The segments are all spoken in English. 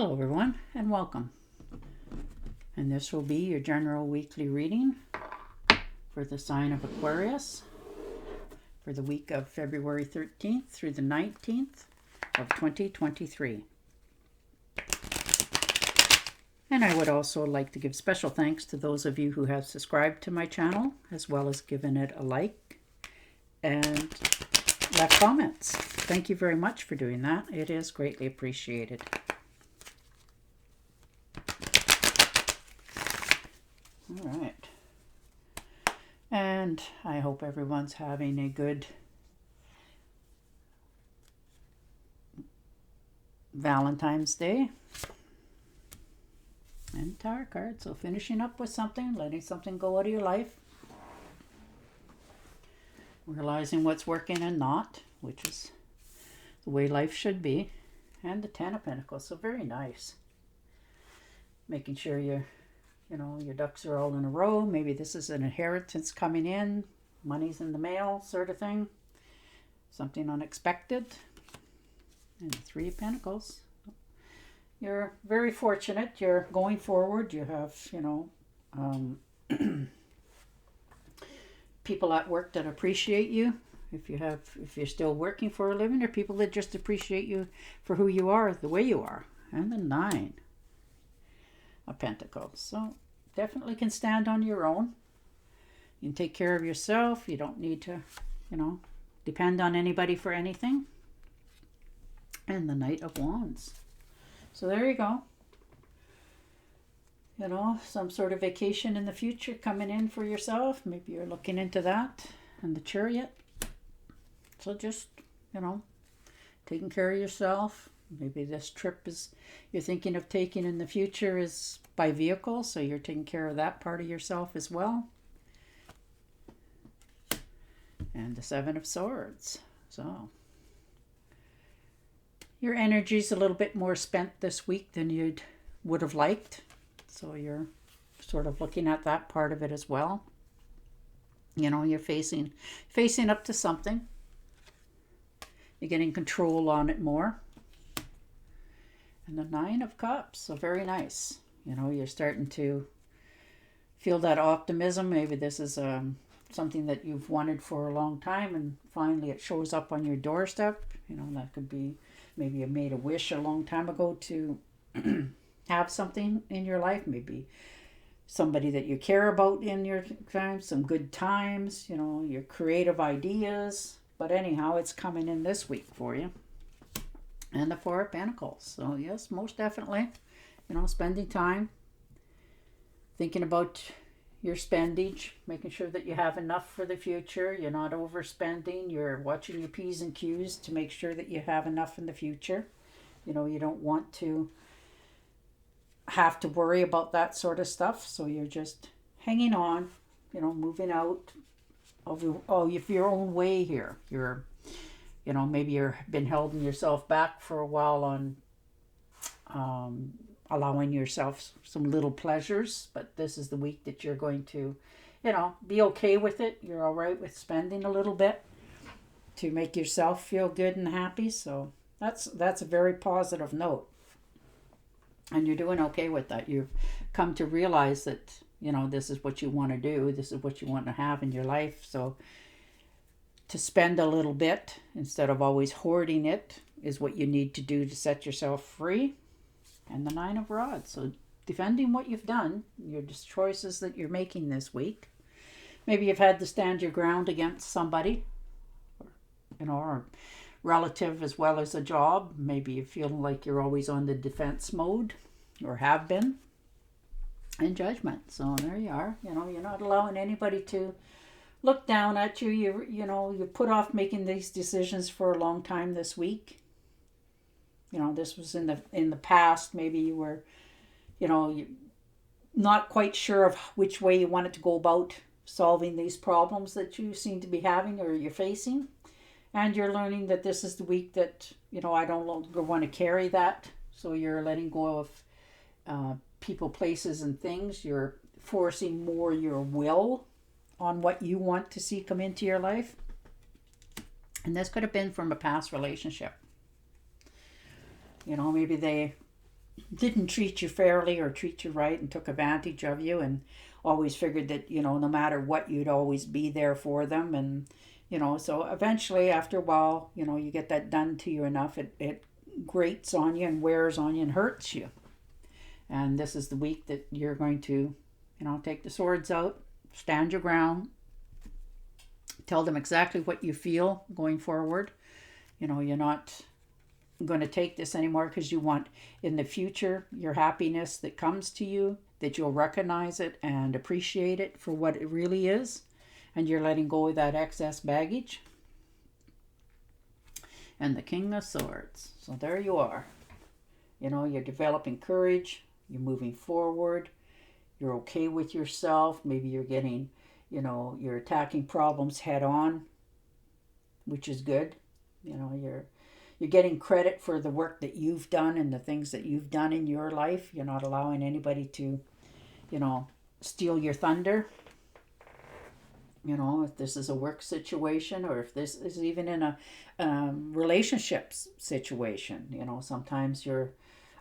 Hello everyone and welcome. And this will be your general weekly reading for the sign of Aquarius for the week of February 13th through the 19th of 2023. And I would also like to give special thanks to those of you who have subscribed to my channel, as well as given it a like and left comments. Thank you very much for doing that. It is greatly appreciated. All right. And I hope everyone's having a good Valentine's Day. And tarot card. So finishing up with something, letting something go out of your life. Realizing what's working and not, which is the way life should be. And the Ten of Pentacles. So very nice. Making sure your ducks are all in a row. Maybe this is an inheritance coming in. Money's in the mail sort of thing. Something unexpected. And the Three of Pentacles. You're very fortunate. You're going forward. You have, people at work that appreciate you. If you're still working for a living, or people that just appreciate you for who you are, the way you are. And the Nine of Pentacles. So definitely can stand on your own. You can take care of yourself. You don't need to, depend on anybody for anything. And the Knight of Wands. So there you go. Some sort of vacation in the future coming in for yourself. Maybe you're looking into that. And the Chariot. So just, taking care of yourself. Maybe this trip you're thinking of taking in the future is by vehicle. So you're taking care of that part of yourself as well. And the Seven of Swords. So your energy's a little bit more spent this week than you would have liked. So you're sort of looking at that part of it as well. You're facing up to something. You're getting control on it more. And the Nine of Cups. So very nice. You're starting to feel that optimism. Maybe this is something that you've wanted for a long time, and finally it shows up on your doorstep. That could be maybe you made a wish a long time ago to have something in your life. Maybe somebody that you care about in your time, some good times, your creative ideas. But anyhow, it's coming in this week for you. And the Four of Pentacles. So yes, most definitely, spending time thinking about your spendage, making sure that you have enough for the future. You're not overspending. You're watching your P's and Q's to make sure that you have enough in the future. You don't want to have to worry about that sort of stuff. So you're just hanging on, moving out of your own way here. You're maybe you've been holding yourself back for a while on allowing yourself some little pleasures, but this is the week that you're going to, be okay with it. You're all right with spending a little bit to make yourself feel good and happy. So that's a very positive note. And you're doing okay with that. You've come to realize that, this is what you want to do. This is what you want to have in your life. So to spend a little bit instead of always hoarding it is what you need to do to set yourself free. And the Nine of Rods. So defending what you've done, your choices that you're making this week. Maybe you've had to stand your ground against somebody, or relative as well as a job. Maybe you feel like you're always on the defense mode, or have been. And Judgment. So there you are. You're not allowing anybody to look down at you. You put off making these decisions for a long time this week. This was in the past. Maybe you were, you not quite sure of which way you wanted to go about solving these problems that you seem to be having or you're facing. And you're learning that this is the week that, I don't longer want to carry that. So you're letting go of people, places, and things. You're forcing more your will on what you want to see come into your life. And this could have been from a past relationship. Maybe they didn't treat you fairly or treat you right and took advantage of you, and always figured that, no matter what, you'd always be there for them. And, so eventually, after a while, you get that done to you enough, it grates on you and wears on you and hurts you. And this is the week that you're going to, take the swords out, stand your ground, tell them exactly what you feel going forward. You're not going to take this anymore, because you want in the future your happiness that comes to you, that you'll recognize it and appreciate it for what it really is, and you're letting go of that excess baggage. And the King of Swords. So there you are. You're developing courage, you're moving forward, you're okay with yourself. Maybe you're getting, you're attacking problems head on, which is good. You're getting credit for the work that you've done and the things that you've done in your life. You're not allowing anybody to, steal your thunder. If this is a work situation, or if this is even in a relationships situation, sometimes your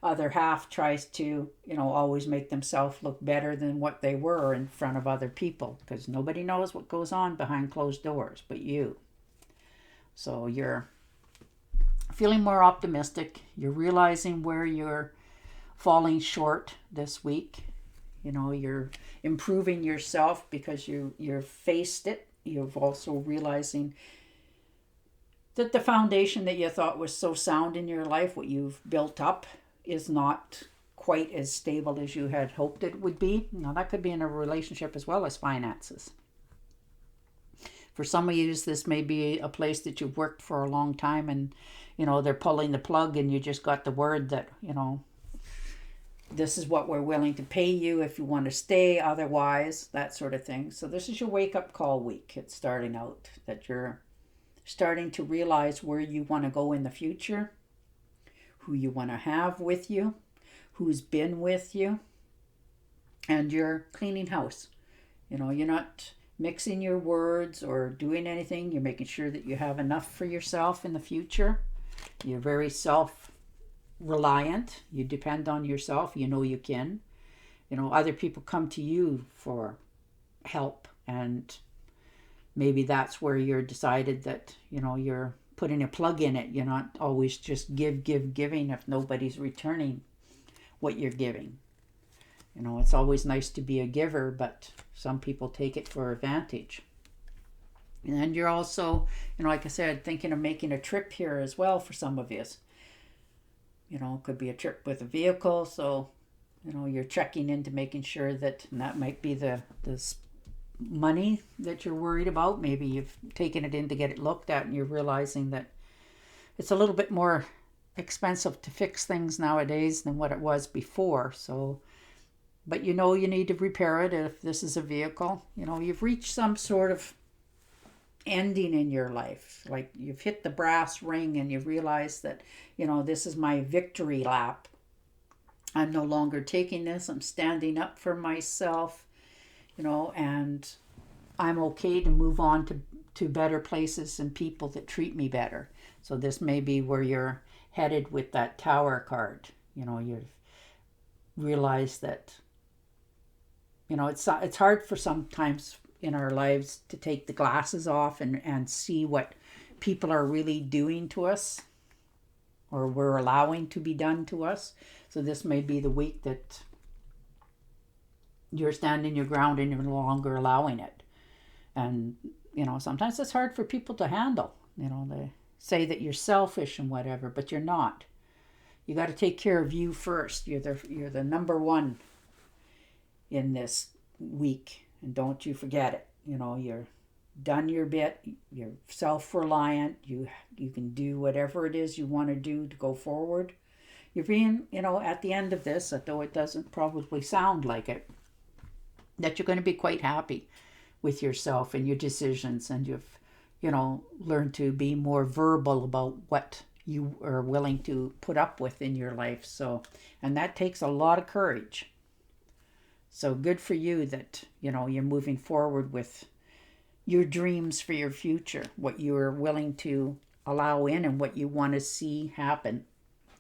other half tries to, always make themselves look better than what they were in front of other people, because nobody knows what goes on behind closed doors but you. So you're feeling more optimistic. You're realizing where you're falling short this week. You're improving yourself because you've faced it. You've also realizing that the foundation that you thought was so sound in your life, what you've built up, is not quite as stable as you had hoped it would be. Now, that could be in a relationship as well as finances. For some of you, this may be a place that you've worked for a long time, and, they're pulling the plug, and you just got the word that, this is what we're willing to pay you if you want to stay, otherwise, that sort of thing. So this is your wake-up call week. It's starting out, that you're starting to realize where you want to go in the future, who you want to have with you, who's been with you, and you're cleaning house. You're not mixing your words or doing anything. You're making sure that you have enough for yourself in the future. You're very self-reliant. You depend on yourself. You can. Other people come to you for help, and maybe that's where you're decided that, you're putting a plug in it. You're not always just giving if nobody's returning what you're giving. It's always nice to be a giver, but some people take it for advantage. And then you're also, like I said, thinking of making a trip here as well for some of you. It could be a trip with a vehicle, so, you're checking into making sure that, and that might be the money that you're worried about. Maybe you've taken it in to get it looked at, and you're realizing that it's a little bit more expensive to fix things nowadays than what it was before. So, but you need to repair it if this is a vehicle. You've reached some sort of ending in your life. Like you've hit the brass ring and you realize that, this is my victory lap. I'm no longer taking this. I'm standing up for myself, and I'm okay to move on to better places and people that treat me better. So this may be where you're headed with that Tower card. You've realized that, it's hard for sometimes in our lives to take the glasses off and see what people are really doing to us, or we're allowing to be done to us. So this may be the week that you're standing your ground and you're no longer allowing it. And, sometimes it's hard for people to handle. They say that you're selfish and whatever, but you're not. You got to take care of you first. You're the number one in this week, and don't you forget it. You're done your bit. You're self-reliant. You can do whatever it is you want to do to go forward. You're being, at the end of this, though it doesn't probably sound like it, that you're going to be quite happy with yourself and your decisions, and you've, learned to be more verbal about what you are willing to put up with in your life. So, and that takes a lot of courage. So good for you that, you're moving forward with your dreams for your future, what you are willing to allow in and what you want to see happen.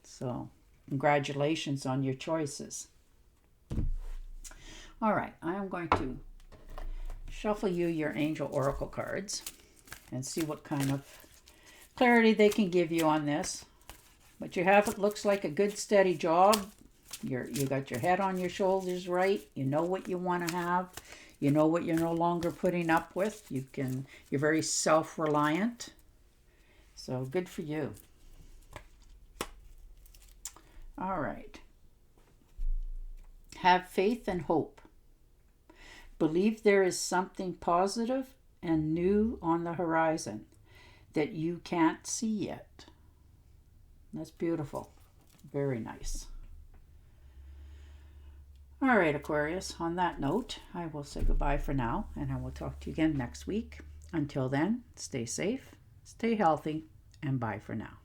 So Congratulations on your choices. All right, I am going to shuffle you your angel oracle cards and see what kind of clarity they can give you on this. But you have, it looks like a good steady job. You got your head on your shoulders right. You know what you want to have. You know what you're no longer putting up with. You're very self-reliant. So good for you. All right. Have faith and hope. Believe there is something positive and new on the horizon that you can't see yet. That's beautiful. Very nice. All right, Aquarius, on that note, I will say goodbye for now, and I will talk to you again next week. Until then, stay safe, stay healthy, and bye for now.